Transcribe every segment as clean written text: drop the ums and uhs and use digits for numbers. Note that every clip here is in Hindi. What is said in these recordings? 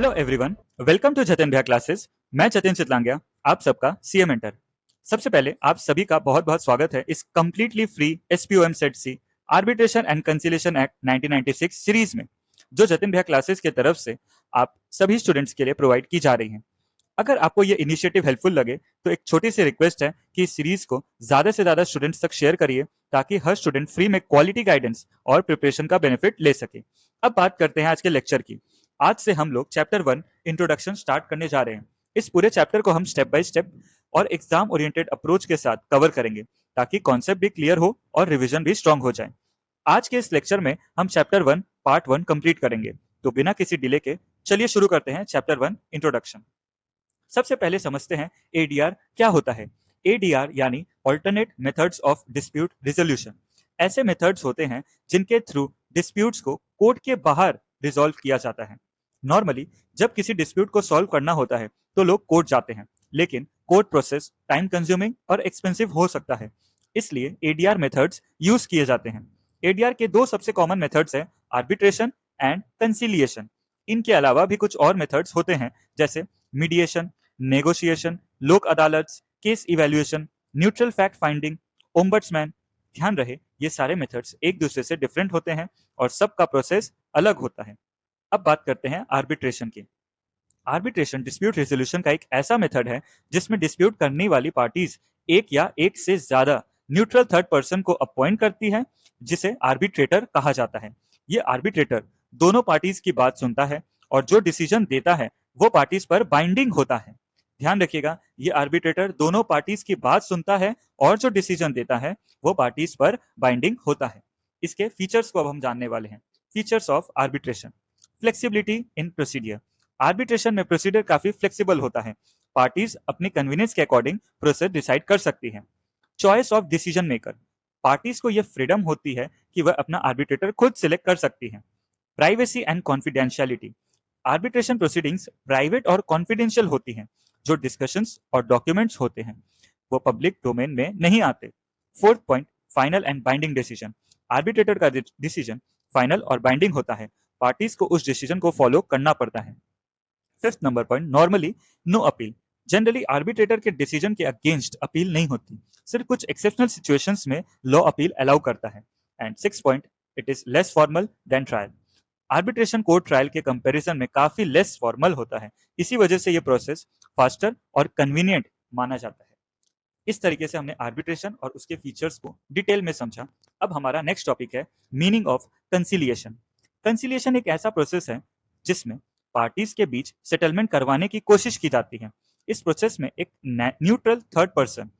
Hello everyone, welcome to Jatin Bhaiya classes. मैं जतिन चितलांगिया, आप सबका सीए मेंटर। सबसे पहले आप सभी का बहुत बहुत स्वागत है इस completely free SPOM set C arbitration and conciliation act 1996 series में, जो जतिन भैया क्लासेस की तरफ से आप सभी स्टूडेंट्स के लिए प्रोवाइड की जा रही है। अगर आपको ये इनिशिएटिव हेल्पफुल लगे तो एक छोटी सी रिक्वेस्ट है कि इस सीरीज को ज्यादा से ज्यादा स्टूडेंट्स तक शेयर करिए, ताकि हर स्टूडेंट फ्री में क्वालिटी गाइडेंस और प्रिपरेशन का बेनिफिट ले सके। अब बात करते हैं आज के लेक्चर की। आज से हम लोग चैप्टर 1 इंट्रोडक्शन स्टार्ट करने जा रहे हैं। इस पूरे चैप्टर को हम स्टेप बाय स्टेप और एग्जाम ओरिएंटेड अप्रोच के साथ कवर करेंगे, ताकि कॉन्सेप्ट भी क्लियर हो और रिवीजन भी स्ट्रांग हो जाए। आज के इस लेक्चर में हम चैप्टर 1 पार्ट 1 कंप्लीट करेंगे। तो बिना किसी डिले के चलिए शुरू करते हैं चैप्टर 1 इंट्रोडक्शन। सबसे पहले समझते हैं एडीआर क्या होता है। एडीआर यानी alternate methods of dispute resolution. ऐसे मेथड्स होते हैं जिनके थ्रू डिस्प्यूट्स को कोर्ट के बाहर रिजॉल्व किया जाता है। नॉर्मली जब किसी डिस्प्यूट को सॉल्व करना होता है तो लोग कोर्ट जाते हैं, लेकिन कोर्ट प्रोसेस टाइम कंज्यूमिंग और एक्सपेंसिव हो सकता है। इसलिए एडीआर मेथड्स यूज किए जाते हैं। एडीआर के दो सबसे कॉमन मेथड्स हैं, आर्बिट्रेशन एंड कंसिलिएशन। इनके अलावा भी कुछ और मेथड्स होते हैं, जैसे मीडिएशन, नेगोशिएशन, लोक अदालत, case evaluation, neutral fact finding, ombudsman. ध्यान रहे ये सारे मेथड्स एक दूसरे से डिफरेंट होते हैं और सबका प्रोसेस अलग होता है। अब बात करते हैं आर्बिट्रेशन की। आर्बिट्रेशन डिस्प्यूट रेजोल्यूशन का एक ऐसा मेथड है जिसमें डिस्प्यूट करने वाली पार्टीज एक या एक से ज्यादा न्यूट्रल थर्ड पर्सन को अपॉइंट करती है, जिसे आर्बिट्रेटर कहा जाता है। ये आर्बिट्रेटर दोनों पार्टीज की बात सुनता है और जो डिसीजन देता है वो पार्टीज पर बाइंडिंग होता है। ध्यान रखिएगा, ये आर्बिट्रेटर दोनों पार्टीज की बात सुनता है और जो डिसीजन देता है वो पार्टीज पर बाइंडिंग होता है। इसके फीचर्स को अब हम जानने वाले हैं। Features of arbitration. Flexibility in procedure. Arbitration में प्रोसीडियर काफी फ्लेक्सिबल होता है। पार्टीज अपनी कन्वीनियंस के अकॉर्डिंग प्रोसेस डिसाइड कर सकती हैं। Choice of decision maker. Parties को यह फ्रीडम होती है कि वह अपना आर्बिट्रेटर खुद सिलेक्ट कर सकती हैं। Privacy and confidentiality. Arbitration proceedings private और कॉन्फिडेंशियल होती हैं। जो डिस्कशंस और डॉक्यूमेंट्स होते हैं वो पब्लिक डोमेन में नहीं आते। Fourth point, final and binding decision. Arbitrator का डिसीजन फाइनल और बाइंडिंग होता है। पार्टीज को उस डिसीजन को फॉलो करना पड़ता है। Fifth number point, normally no appeal. Generally arbitrator के डिसीजन के अगेंस्ट अपील नहीं होती। सिर्फ कुछ एक्सेप्शनल सिचुएशंस में लॉ अपील अलाउ करता है। And six point, it is less formal than trial. Arbitration court trial के कंपैरिजन में काफी लेस फॉर्मल होता है। इसी वजह से ये प्रोसेस फास्टर और कन्वीनियंट माना जाता है। इस तरीके से हमने आर्बिट्रेशन और उसके फीचर्स को डिटेल में समझा। अब हमारा नेक्स्ट टॉपिक है मीनिंग ऑफ कंसिलिएशन। कंसिलिएशन एक ऐसा प्रोसेस है जिसमें पार्टीज के बीच सेटलमेंट करवाने की कोशिश की जाती है। इस प्रोसेस में एक न्यूट्रल थर्ड पर्सन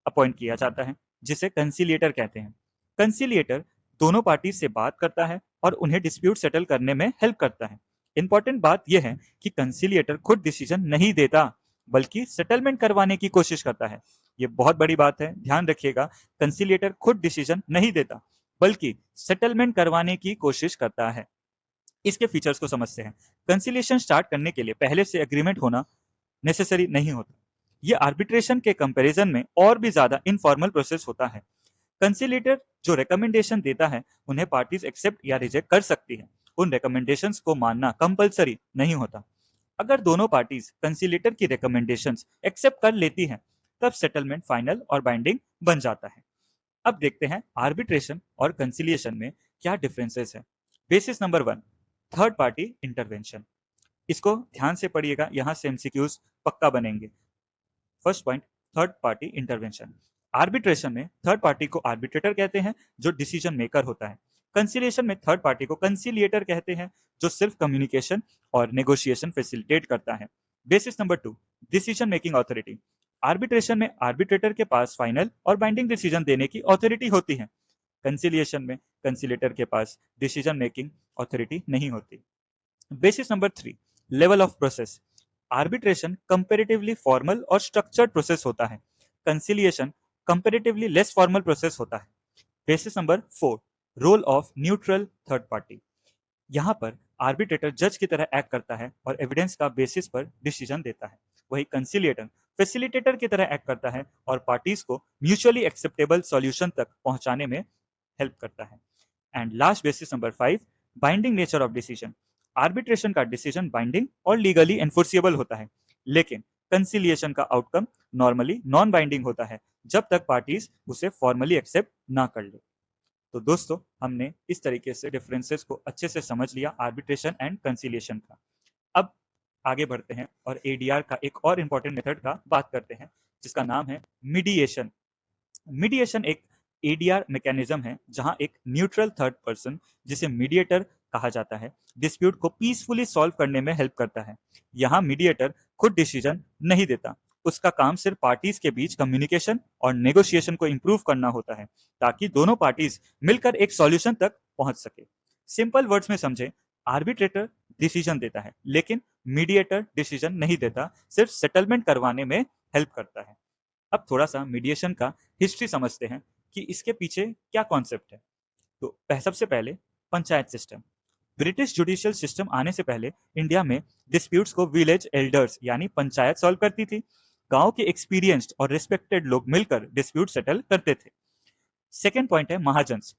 अपॉइंट किया जाता है, जिसे कंसिलिएटर कहते हैं। कंसिलिएटर दोनों पार्टी से बात करता है और उन्हें डिस्प्यूट सेटल करने में हेल्प करता है। इंपॉर्टेंट बात यह है कि कंसिलिएटर खुद डिसीजन नहीं देता, बल्कि सेटलमेंट करवाने की कोशिश करता है। ये बहुत बड़ी बात है, ध्यान रखिएगा। कंसिलिएटर खुद डिसीजन नहीं देता, बल्कि सेटलमेंट करवाने की कोशिश करता है। इसके फीचर्स को समझते हैं। कंसिलिएशन स्टार्ट करने के लिए पहले से एग्रीमेंट होना नेसेसरी नहीं होता। ये आर्बिट्रेशन के कंपैरिजन में और भी ज्यादा इनफॉर्मल प्रोसेस होता है। कंसिलिएटर जो रिकमेंडेशन देता है उन्हें पार्टीज एक्सेप्ट या रिजेक्ट कर सकती है। उन रिकमेंडेशंस को मानना कंपलसरी नहीं होता। अगर दोनों पार्टीज कंसिलिएटर की रिकमेंडेशंस एक्सेप्ट कर लेती हैं, तब सेटलमेंट फाइनल और बाइंडिंग बन जाता है। अब देखते हैं आर्बिट्रेशन और कंसिलिएशन में क्या डिफरेंसेस है। Basis number 1, third party intervention. इसको ध्यान से पढ़िएगा, यहां से एमसीक्यूज पक्का बनेंगे। First point, third party intervention. Arbitration में थर्ड पार्टी को आर्बिट्रेटर कहते हैं, जो डिसीजन मेकर होता है। कंसिलिएशन में थर्ड पार्टी को कंसिलिएटर कहते हैं, जो सिर्फ कम्युनिकेशन और नेगोशिएशन फैसिलिटेट करता है। Basis number 2, decision making authority. Arbitration में आर्बिट्रेटर के पास फाइनल और बाइंडिंग डिसीजन देने की अथॉरिटी होती है। कंसिलिएशन में कंसिलिएटर के पास डिसीजन मेकिंग अथॉरिटी नहीं होती। Basis number 3, level of process. Arbitration comparatively formal और स्ट्रक्चर्ड प्रोसेस होता है। Conciliation comparatively less formal process होता है। Basis number 4, role of neutral third party. यहाँ पर आर्बिट्रेटर जज की तरह एक्ट करता है और एविडेंस का बेसिस पर डिसीजन देता है। वही कंसिलिएटर फैसिलिटेटर की तरह एक्ट करता है और पार्टीज को म्यूचुअली एक्सेप्टेबल सॉल्यूशन तक पहुंचाने में हेल्प करता है। And last basis number 5, binding nature of decision. Arbitration का डिसीजन बाइंडिंग और लीगली एनफोर्सिएबल होता है, लेकिन कंसिलिएशन का आउटकम नॉर्मली नॉन बाइंडिंग होता है जब तक पार्टीज उसे फॉर्मली एक्सेप्ट ना कर ले। तो दोस्तों, हमने इस तरीके से डिफरेंसेस को अच्छे से समझ लिया आर्बिट्रेशन एंड कंसिलिएशन का। अब आगे बढ़ते हैं और एडीआर का एक और इंपॉर्टेंट मेथड का बात करते हैं, जिसका नाम है मीडिएशन। मीडिएशन एक एडीआर मैकेनिज्म है जहां एक न्यूट्रल थर्ड पर्सन, जिसे मीडिएटर कहा जाता है, डिस्प्यूट को पीसफुली सॉल्व करने में हेल्प करता है। यहाँ मीडिएटर खुद डिसीजन नहीं देता, उसका काम सिर्फ पार्टीज के बीच कम्युनिकेशन और नेगोशिएशन को इंप्रूव करना होता है, ताकि दोनों पार्टीज मिलकर एक सॉल्यूशन तक पहुंच सके। सिंपल वर्ड्स में समझे, आर्बिट्रेटर डिसीजन देता है, लेकिन मीडिएटर डिसीजन नहीं देता, सिर्फ सेटलमेंट करवाने में हेल्प करता है। अब थोड़ा सा मीडिएशन का हिस्ट्री समझते हैं कि इसके पीछे क्या कॉन्सेप्ट है। तो सबसे पहले panchayat system. British judicial system आने से पहले इंडिया में डिस्प्यूट्स को विलेज एल्डर्स यानी पंचायत सॉल्व करती थी। गांव के एक्सपीरियंस्ड और रिस्पेक्टेड लोग मिलकर डिस्प्यूट सेटल करते थे। सेकेंड पॉइंट है महाजन्स।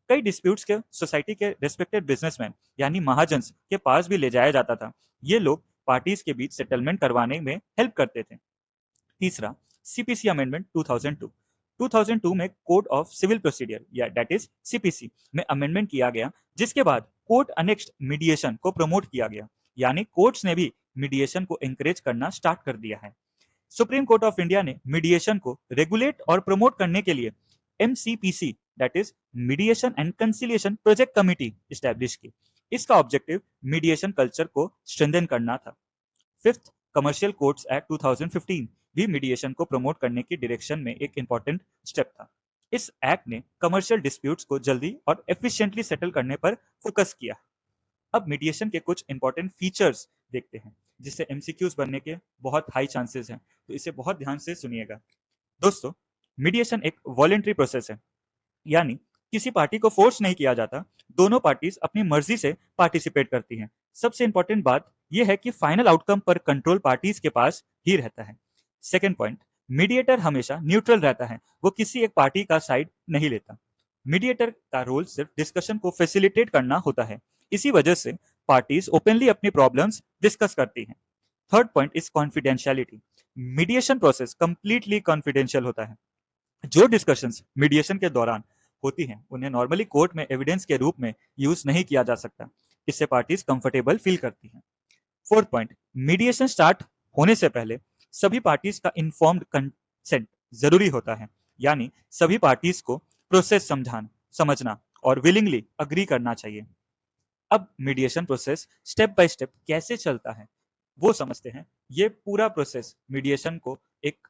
कई डिस्प्यूट्स के सोसाइटी के रिस्पेक्टेड बिजनेसमैन यानी महाजन्स के पास भी ले जाया जाता था। ये लोग पार्टीज के बीच सेटलमेंट करवाने में हेल्प करते थे। तीसरा, सीपीसी अमेंडमेंट 2002। 2002 में कोड ऑफ सिविल प्रोसीडियर या दैट इज सीपीसी में अमेंडमेंट किया गया, जिसके बाद कोर्ट अनेक्स्ड मीडिएशन को प्रमोट किया गया, यानी कोर्ट्स ने भी मीडिएशन को एंकरेज करना स्टार्ट कर दिया है। सुप्रीम कोर्ट ऑफ इंडिया ने मीडिएशन को रेगुलेट और प्रमोट करने के लिए MCPC that is mediation and conciliation project committee establish की। इसका ऑब्जेक्टिव मीडिएशन कल्चर को स्ट्रेंथन करना था। फिफ्थ, कमर्शियल कोर्ट्स एक्ट 2015 भी मीडिएशन को प्रमोट करने की डायरेक्शन में एक इंपॉर्टेंट स्टेप था। इस एक्ट ने कमर्शियल डिस्प्यूट्स को जल्दी और एफिशिएंटली सेटल करने पर फोकस किया। अब मीडिएशन के कुछ इंपॉर्टेंट फीचर्स देखते हैं, जिससे एमसीक्यूज बनने के बहुत हाई चांसेस हैं, तो इसे बहुत ध्यान से सुनिएगा। दोस्तों, मीडिएशन एक वॉलेंट्री प्रोसेस है, यानी किसी पार्टी को फोर्स नहीं किया जाता, दोनों पार्टीज अपनी मर्जी से पार्टिसिपेट करती हैं। सबसे इंपॉर्टेंट बात यह है कि फाइनल आउटकम पर कंट्रोल पार्टीज के पास ही रहता है। सेकेंड पॉइंट, मीडिएटर हमेशा न्यूट्रल रहता है, वो किसी एक पार्टी का साइड नहीं लेता। मीडिएटर का रोल सिर्फ डिस्कशन को फैसिलिटेट करना होता है, इसी वजह से पार्टीज ओपनली अपनी प्रॉब्लम्स डिस्कस करती हैं। Third point is confidentiality. Mediation process completely confidential होता है। जो डिस्कशंस मीडिएशन के दौरान होती हैं, उन्हें नॉर्मली कोर्ट में एविडेंस के रूप में यूज नहीं किया जा सकता। इससे पार्टीज कंफर्टेबल फील करती हैं। फोर्थ पॉइंट, मीडिएशन स्टार्ट होने से पहले सभी पार्टीज का इन्फॉर्म्ड कंसेंट जरूरी होता है, यानी सभी पार्टीज को प्रोसेस समझना और विलिंगली अग्री करना चाहिए। अब mediation process step by step कैसे चलता है वो समझते हैं। ये पूरा प्रोसेस मीडिएशन को एक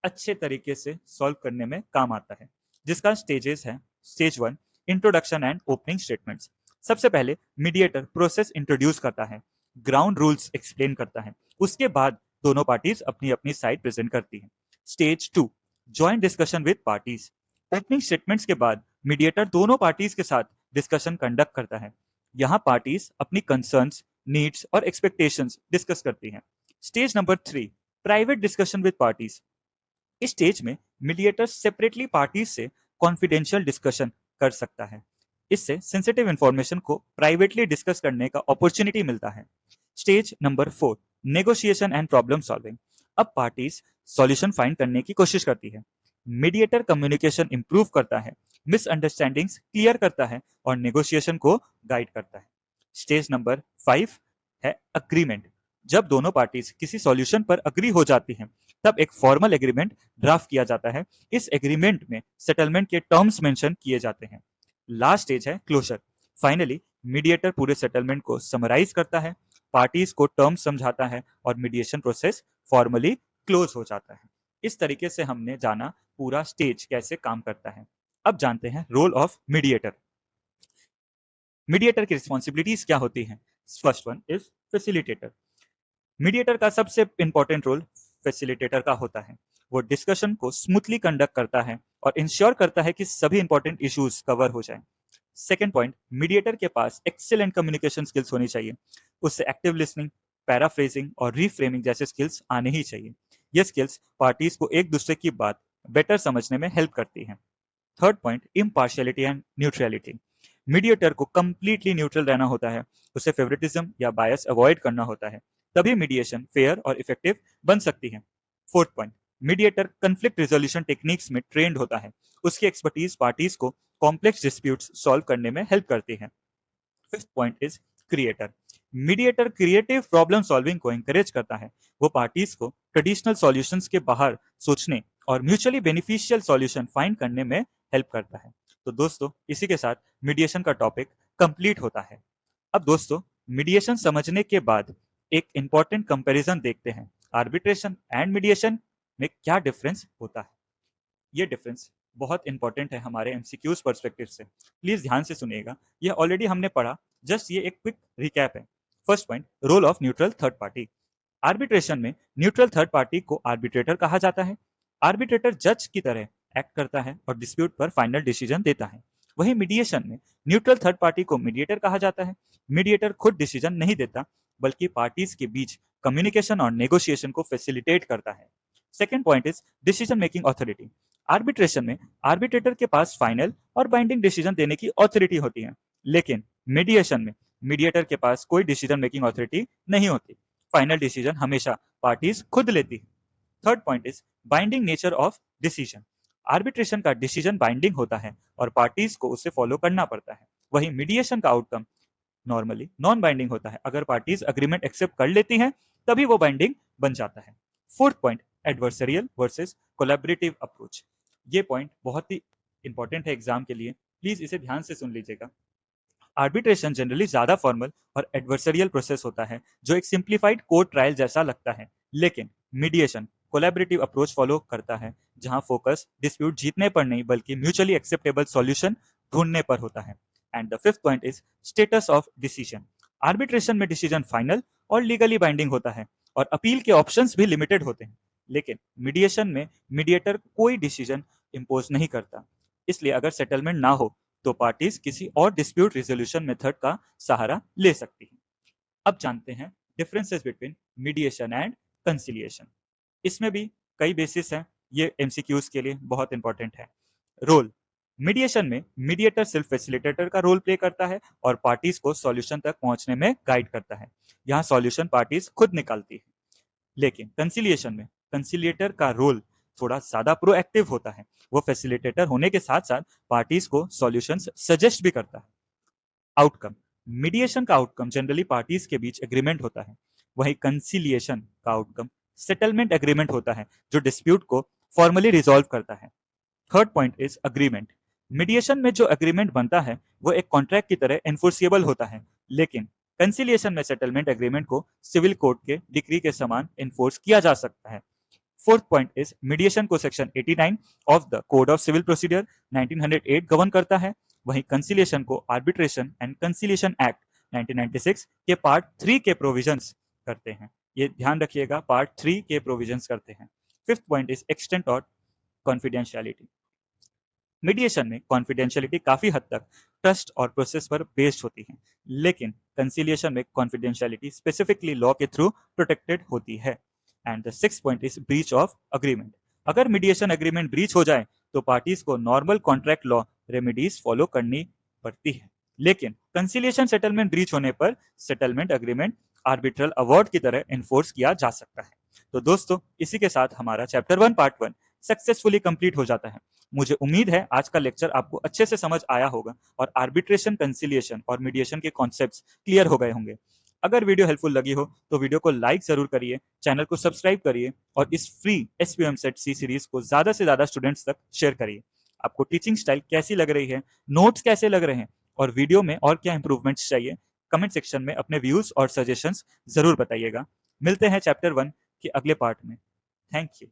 अच्छे तरीके से सॉल्व करने में काम आता है, जिसका स्टेजेस है। Stage 1, introduction and opening statements. सबसे पहले मीडिएटर प्रोसेस इंट्रोड्यूस करता है, ग्राउंड रूल्स एक्सप्लेन करता है, उसके बाद दोनों पार्टीज अपनी अपनी साइड प्रेजेंट करती हैं। Stage 2, joint discussion with parties. Opening statements के बाद मीडिएटर दोनों पार्टीज के साथ डिस्कशन कंडक्ट करता है। यहाँ पार्टीज अपनी कंसर्न्स, नीड्स और एक्सपेक्टेशंस डिस्कस करती हैं। Stage number 3, private discussion with parties. इस स्टेज में मीडिएटर सेपरेटली पार्टीज से कॉन्फिडेंशियल डिस्कशन कर सकता है। इससे सेंसिटिव इंफॉर्मेशन को प्राइवेटली डिस्कस करने का अपॉर्चुनिटी मिलता है। Stage number 4, negotiation and problem solving. अब पार्टीज सॉल्यूशन फाइंड करने की कोशिश करती है। मीडिएटर कम्युनिकेशन इंप्रूव करता है, मिसअंडरस्टैंडिंग्स क्लियर करता है और नेगोशिएशन को गाइड करता है। स्टेज नंबर 5 है अग्रीमेंट। जब दोनों पार्टीज किसी सॉल्यूशन पर अग्री हो जाती हैं, तब एक फॉर्मल एग्रीमेंट ड्राफ्ट किया जाता है। इस एग्रीमेंट में सेटलमेंट के टर्म्स मेंशन किए जाते हैं। लास्ट स्टेज है क्लोजर। फाइनली मीडिएटर पूरे सेटलमेंट को समराइज करता है, पार्टीज को टर्म्स समझाता है और मीडिएशन प्रोसेस फॉर्मली क्लोज हो जाता है। इस तरीके से हमने जाना पूरा स्टेज कैसे काम करता है। अब जानते हैं रोल ऑफ मीडिएटर। मीडिएटर की रिस्पॉन्सिबिलिटीज क्या होती हैं। First one is facilitator. Mediator का सबसे इंपॉर्टेंट रोल फैसिलिटेटर का होता है। वो डिस्कशन को स्मूथली कंडक्ट करता है और इंश्योर करता है कि सभी इंपॉर्टेंट इश्यूज कवर हो जाएं। सेकेंड पॉइंट, मीडिएटर के पास एक्सीलेंट कम्युनिकेशन स्किल्स होनी चाहिए। उससे एक्टिव लिसनिंग, पैराफ्रेजिंग और रीफ्रेमिंग जैसे स्किल्स आने ही चाहिए। ये स्किल्स पार्टीज को एक दूसरे की बात बेटर समझने में हेल्प करती हैं। Third point, impartiality and neutrality. Mediator को कंप्लीटली न्यूट्रल रहना होता है, उसे फेवरेटिज्म या बायस अवॉइड करना होता है, तभी मीडिएशन फेयर और इफेक्टिव बन सकती है। Fourth point, mediator conflict resolution techniques में ट्रेंड होता है, उसकी एक्सपर्टीज पार्टीज को कॉम्प्लेक्स डिस्प्यूट्स सॉल्व करने में हेल्प करती है। Fifth point is creator. Mediator creative problem solving को एंकरेज करता है, वो पार्टीज को ट्रेडिशनल सॉल्यूशंस के बाहर सोचने और म्यूचुअली बेनिफिशियल सॉल्यूशन फाइंड करने में हेल्प करता है। तो दोस्तों, इसी के साथ मीडिएशन का टॉपिक कंप्लीट होता है। अब दोस्तों, मीडिएशन समझने के बाद एक इंपॉर्टेंट कंपैरिजन देखते हैं, आर्बिट्रेशन एंड मीडिएशन में क्या डिफरेंस होता है। ये डिफरेंस बहुत इंपॉर्टेंट है हमारे एमसीक्यूज पर्सपेक्टिव से, प्लीज ध्यान से सुनिएगा। ये ऑलरेडी हमने पढ़ा, जस्ट ये एक क्विक रिकैप है। First point, role of neutral third party. Arbitration में न्यूट्रल थर्ड पार्टी को आर्बिट्रेटर कहा जाता है। आर्बिट्रेटर जज की तरह एक्ट करता है और डिस्प्यूट पर फाइनल डिसीजन देता है। वहीं मीडिएशन में न्यूट्रल थर्ड पार्टी को मीडिएटर कहा जाता है। मीडिएटर खुद डिसीजन नहीं देता, बल्कि पार्टीज के बीच कम्युनिकेशन और नेगोशिएशन को फैसिलिटेट करता है। Second point is decision making authority. Arbitration में आर्बिट्रेटर के पास फाइनल और बाइंडिंग डिसीजन देने की ऑथोरिटी होती है, लेकिन मीडिएशन में मीडिएटर के पास कोई डिसीजन मेकिंग ऑथोरिटी नहीं होती, फाइनल डिसीजन हमेशा पार्टीज खुद लेती है। Third point is binding nature of decision. Arbitration का डिसीजन बाइंडिंग होता है और पार्टीज को उसे फॉलो करना पड़ता है। वहीं मीडिएशन का आउटकम नॉर्मली नॉन बाइंडिंग होता है, अगर पार्टीज अग्रीमेंट एक्सेप्ट कर लेती हैं तभी वो बाइंडिंग बन जाता है। Fourth point, adversarial versus collaborative approach. ये पॉइंट बहुत ही इंपॉर्टेंट है एग्जाम के लिए, प्लीज इसे ध्यान से सुन लीजिएगा। आर्बिट्रेशन जनरली ज्यादा फॉर्मल और एडवर्सरियल प्रोसेस होता है, जो एक सिंप्लीफाइड कोर्ट ट्रायल जैसा लगता है, लेकिन मीडिएशन कोलैबोरेटिव अप्रोच फॉलो करता है, जहां फोकस डिस्प्यूट जीतने पर नहीं बल्कि म्यूचुअली एक्सेप्टेबल सॉल्यूशन ढूंढने पर होता है। And the fifth point is status of decision. Arbitration में डिसीजन फाइनल और लीगली बाइंडिंग होता है और अपील के ऑप्शंस भी लिमिटेड होते हैं, लेकिन मीडिएशन में मीडिएटर कोई डिसीजन इम्पोज नहीं करता, इसलिए अगर सेटलमेंट ना हो तो पार्टीज किसी और डिस्प्यूट रिजोल्यूशन मेथड का सहारा ले सकती हैं। अब जानते हैं differences between mediation and conciliation. इसमें भी कई बेसिस हैं, ये एमसीक्यूज के लिए बहुत इंपॉर्टेंट है। रोल, मीडिएशन में मीडिएटर सिर्फ फैसिलिटेटर का रोल प्ले करता है और पार्टीज को सॉल्यूशन तक पहुंचने में गाइड करता है। यहाँ सॉल्यूशन पार्टीज खुद निकालती है। लेकिन कंसिलिएशन में कंसिलिएटर का रोल थोड़ा ज्यादा प्रोएक्टिव होता है, वो फैसिलिटेटर होने के साथ साथ पार्टीज को सॉल्यूशंस सजेस्ट भी करता है। आउटकम, मीडिएशन का आउटकम जनरली पार्टीज के बीच एग्रीमेंट होता है, वहीं कंसिलिएशन का आउटकम सेटलमेंट एग्रीमेंट होता है, जो डिस्प्यूट को फॉर्मली रिजॉल्व करता है। Third point is agreement. Mediation में जो एग्रीमेंट बनता है वो एक कॉन्ट्रैक्ट की तरह एनफोर्सिएबल होता है, लेकिन कंसिलिएशन में सेटलमेंट एग्रीमेंट को सिविल कोर्ट के डिक्री के समान एनफोर्स किया जा सकता है। फोर्थ पॉइंट इज मीडिएशन को section 89 of the code of civil procedure 1908 govern करता है, वहीं कंसिलिएशन को आर्बिट्रेशन एंड कंसिलिएशन एक्ट 1996 के पार्ट 3 के प्रोविजंस करते हैं। ये ध्यान रखिएगा, पार्ट 3 के प्रोविजंस करते हैं। फिफ्थ पॉइंट इज एक्सटेंट और कॉन्फिडेंशियलिटी। मीडिएशन में कॉन्फिडेंशियलिटी काफी हद तक ट्रस्ट और प्रोसेस पर बेस्ड होती है, लेकिन कंसिलिएशन में कॉन्फिडेंशियलिटी स्पेसिफिकली लॉ के थ्रू प्रोटेक्टेड होती है। And the six point is breach of agreement. अगर मीडिएशन एग्रीमेंट ब्रीच हो जाए तो पार्टीज को normal contract law remedies follow करनी पड़ती है, लेकिन कंसिलिएशन सेटलमेंट ब्रीच होने पर सेटलमेंट एग्रीमेंट आर्बिट्रल अवार्ड की तरह एनफोर्स किया जा सकता है। तो दोस्तों, इसी के साथ हमारा चैप्टर 1 पार्ट 1 सक्सेसफुली कंप्लीट हो जाता है। मुझे उम्मीद है आज का लेक्चर आपको अच्छे से समझ आया होगा और आर्बिट्रेशन, कंसिलिएशन और मीडिएशन के कॉन्सेप्ट्स क्लियर हो गए होंगे। अगर वीडियो हेल्पफुल लगी हो तो वीडियो को लाइक जरूर करिए, चैनल को सब्सक्राइब करिए और इस फ्री एसपीएम सेट सी सीरीज को ज्यादा से ज्यादा स्टूडेंट्स तक शेयर करिए। आपको टीचिंग स्टाइल कैसी लग रही है, नोट्स कैसे लग रहे हैं और वीडियो में और क्या इंप्रूवमेंट्स चाहिए, कमेंट सेक्शन में अपने व्यूज और सजेशंस जरूर बताइएगा। मिलते हैं चैप्टर 1 के अगले पार्ट में। Thank you.